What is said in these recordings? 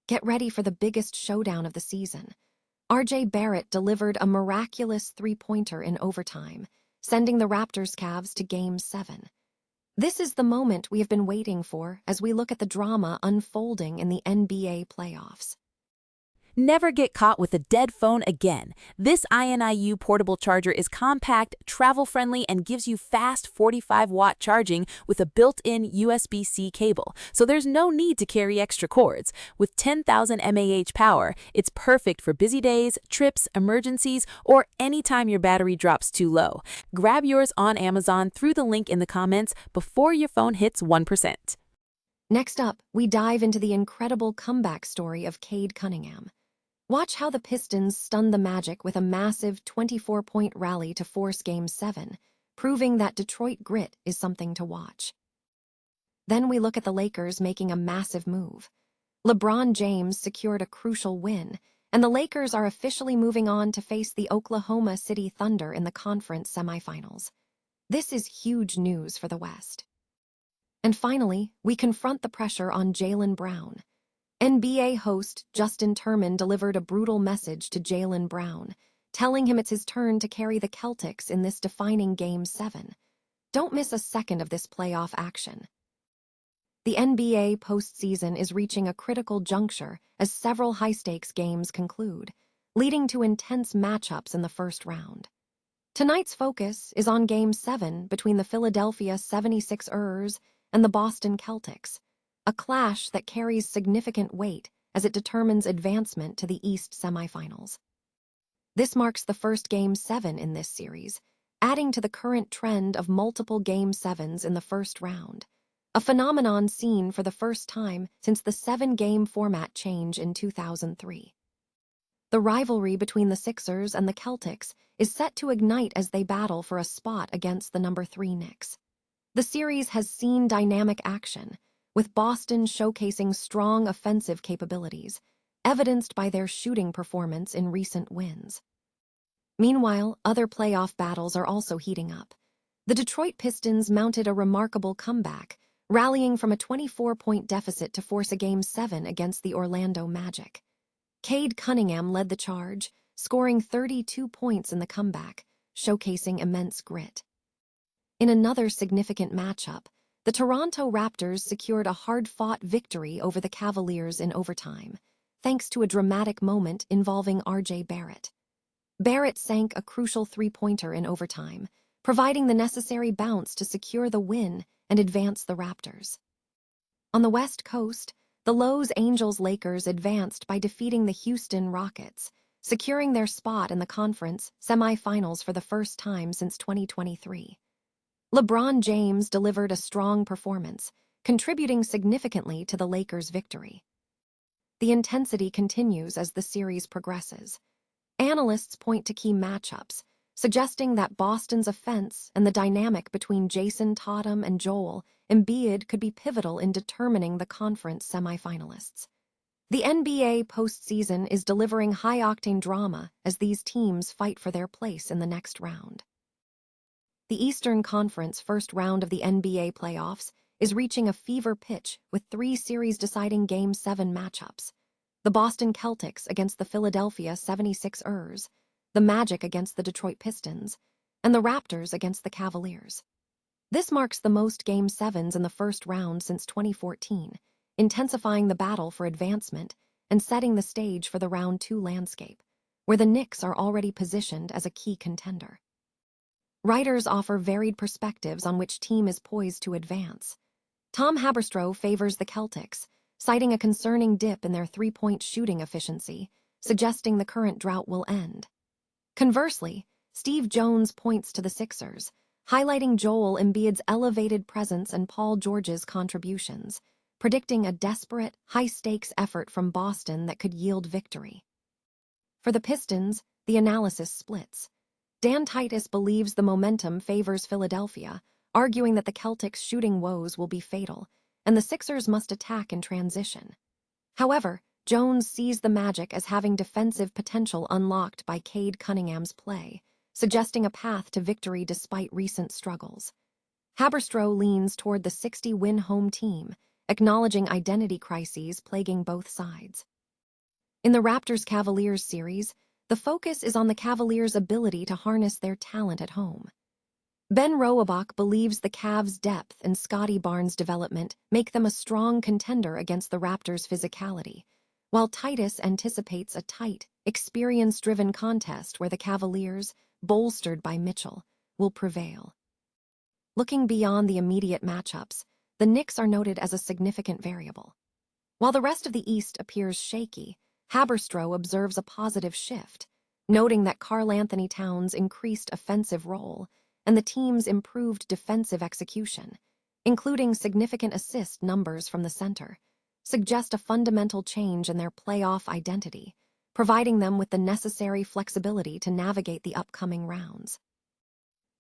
Get ready for the biggest showdown of the season. Barrett delivered a miraculous three-pointer in overtime, sending the Raptors Cavs to Game 7. This is the moment we have been waiting for as we look at the drama unfolding in the NBA playoffs. Never get caught with a dead phone again. This INIU portable charger is compact, travel-friendly, and gives you fast 45-watt charging with a built-in USB-C cable, so there's no need to carry extra cords. With 10,000 mAh power, it's perfect for busy days, trips, emergencies, or anytime your battery drops too low. Grab yours on Amazon through the link in the comments before your phone hits 1%. Next up, we dive into the incredible comeback story of Cade Cunningham. Watch how the Pistons stunned the Magic with a massive 24-point rally to force Game 7, proving that Detroit grit is something to watch. Then we look at the Lakers making a massive move. LeBron James secured a crucial win, and the Lakers are officially moving on to face the Oklahoma City Thunder in the conference semifinals. This is huge news for the West. And finally, we confront the pressure on Jaylen Brown. NBA host Justin Turman delivered a brutal message to Jaylen Brown, telling him it's his turn to carry the Celtics in this defining Game 7. Don't miss a second of this playoff action. The NBA postseason is reaching a critical juncture as several high-stakes games conclude, leading to intense matchups in the first round. Tonight's focus is on Game 7 between the Philadelphia 76ers and the Boston Celtics, a clash that carries significant weight as it determines advancement to the East semifinals. This marks the first Game 7 in this series, adding to the current trend of multiple Game 7s in the first round, a phenomenon seen for the first time since the 7-game format change in 2003. The rivalry between the Sixers and the Celtics is set to ignite as they battle for a spot against the number 3 Knicks. The series has seen dynamic action, with Boston showcasing strong offensive capabilities, evidenced by their shooting performance in recent wins. Meanwhile, other playoff battles are also heating up. The Detroit Pistons mounted a remarkable comeback, rallying from a 24-point deficit to force a Game 7 against the Orlando Magic. Cade Cunningham led the charge, scoring 32 points in the comeback, showcasing immense grit. In another significant matchup, the Toronto Raptors secured a hard-fought victory over the Cavaliers in overtime, thanks to a dramatic moment involving Barrett. Barrett sank a crucial three-pointer in overtime, providing the necessary bounce to secure the win and advance the Raptors. On the West Coast, the Los Angeles Lakers advanced by defeating the Houston Rockets, securing their spot in the conference semifinals for the first time since 2023. LeBron James delivered a strong performance, contributing significantly to the Lakers' victory. The intensity continues as the series progresses. Analysts point to key matchups, suggesting that Boston's offense and the dynamic between Jason Tatum and Joel Embiid could be pivotal in determining the conference semifinalists. The NBA postseason is delivering high-octane drama as these teams fight for their place in the next round. The Eastern Conference first round of the NBA playoffs is reaching a fever pitch with 3 series-deciding Game 7 matchups: the Boston Celtics against the Philadelphia 76ers, the Magic against the Detroit Pistons, and the Raptors against the Cavaliers. This marks the most Game 7s in the first round since 2014, intensifying the battle for advancement and setting the stage for the Round 2 landscape, where the Knicks are already positioned as a key contender. Writers offer varied perspectives on which team is poised to advance. Tom Haberstroh favors the Celtics, citing a concerning dip in their three-point shooting efficiency, suggesting the current drought will end. Conversely, Steve Jones points to the Sixers, highlighting Joel Embiid's elevated presence and Paul George's contributions, predicting a desperate, high-stakes effort from Boston that could yield victory. For the Pistons, the analysis splits. Dan Titus believes the momentum favors Philadelphia, arguing that the Celtics' shooting woes will be fatal, and the Sixers must attack in transition. However, Jones sees the Magic as having defensive potential unlocked by Cade Cunningham's play, suggesting a path to victory despite recent struggles. Haberstroh leans toward the 60-win home team, acknowledging identity crises plaguing both sides. In the Raptors-Cavaliers series, the focus is on the Cavaliers' ability to harness their talent at home. Ben Roebuck believes the Cavs' depth and Scottie Barnes' development make them a strong contender against the Raptors' physicality, while Titus anticipates a tight, experience-driven contest where the Cavaliers, bolstered by Mitchell, will prevail. Looking beyond the immediate matchups, the Knicks are noted as a significant variable. While the rest of the East appears shaky, Haberstroh observes a positive shift, noting that Karl-Anthony Towns' increased offensive role and the team's improved defensive execution, including significant assist numbers from the center, suggest a fundamental change in their playoff identity, providing them with the necessary flexibility to navigate the upcoming rounds.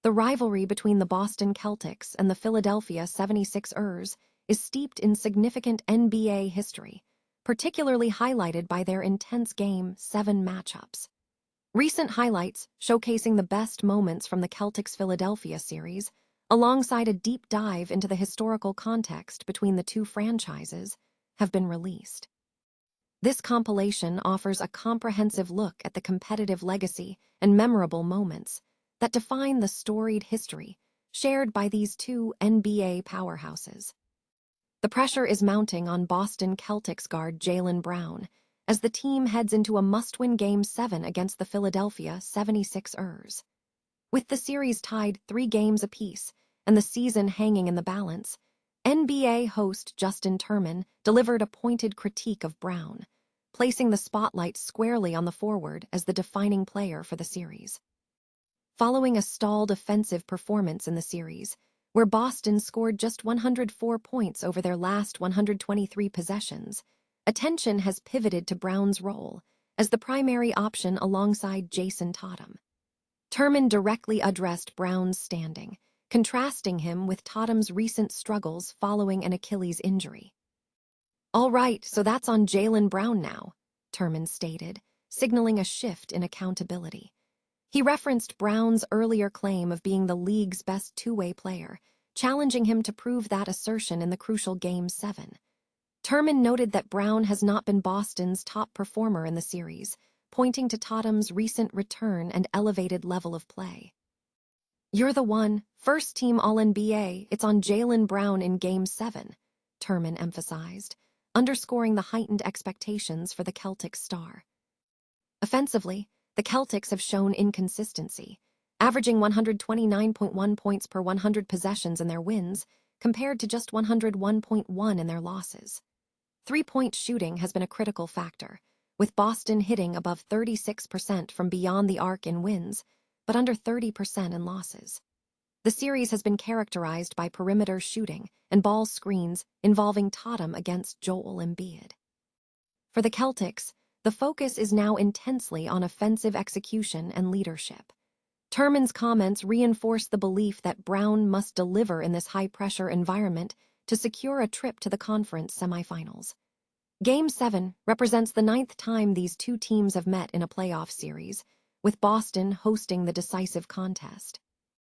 The rivalry between the Boston Celtics and the Philadelphia 76ers is steeped in significant NBA history, particularly highlighted by their intense Game 7 matchups. Recent highlights showcasing the best moments from the Celtics-Philadelphia series, alongside a deep dive into the historical context between the two franchises, have been released. This compilation offers a comprehensive look at the competitive legacy and memorable moments that define the storied history shared by these two NBA powerhouses. The pressure is mounting on Boston Celtics guard Jaylen Brown as the team heads into a must-win Game 7 against the Philadelphia 76ers. With the series tied 3 games apiece and the season hanging in the balance, NBA host Justin Turman delivered a pointed critique of Brown, placing the spotlight squarely on the forward as the defining player for the series. Following a stalled offensive performance in the series, where Boston scored just 104 points over their last 123 possessions, attention has pivoted to Brown's role as the primary option alongside Jason Tatum. Turman directly addressed Brown's standing, contrasting him with Tatum's recent struggles following an Achilles injury. "All right, so that's on Jaylen Brown now," Turman stated, signaling a shift in accountability. He referenced Brown's earlier claim of being the league's best two-way player, challenging him to prove that assertion in the crucial Game 7. Turman noted that Brown has not been Boston's top performer in the series, pointing to Tatum's recent return and elevated level of play. "You're the one, first-team All-NBA, it's on Jaylen Brown in Game 7, Turman emphasized, underscoring the heightened expectations for the Celtics star. Offensively, the Celtics have shown inconsistency, averaging 129.1 points per 100 possessions in their wins, compared to just 101.1 in their losses. Three-point shooting has been a critical factor, with Boston hitting above 36% from beyond the arc in wins, but under 30% in losses. The series has been characterized by perimeter shooting and ball screens involving Tatum against Joel Embiid. For the Celtics, the focus is now intensely on offensive execution and leadership. Turman's comments reinforce the belief that Brown must deliver in this high-pressure environment to secure a trip to the conference semifinals. Game 7 represents the 9th time these two teams have met in a playoff series, with Boston hosting the decisive contest.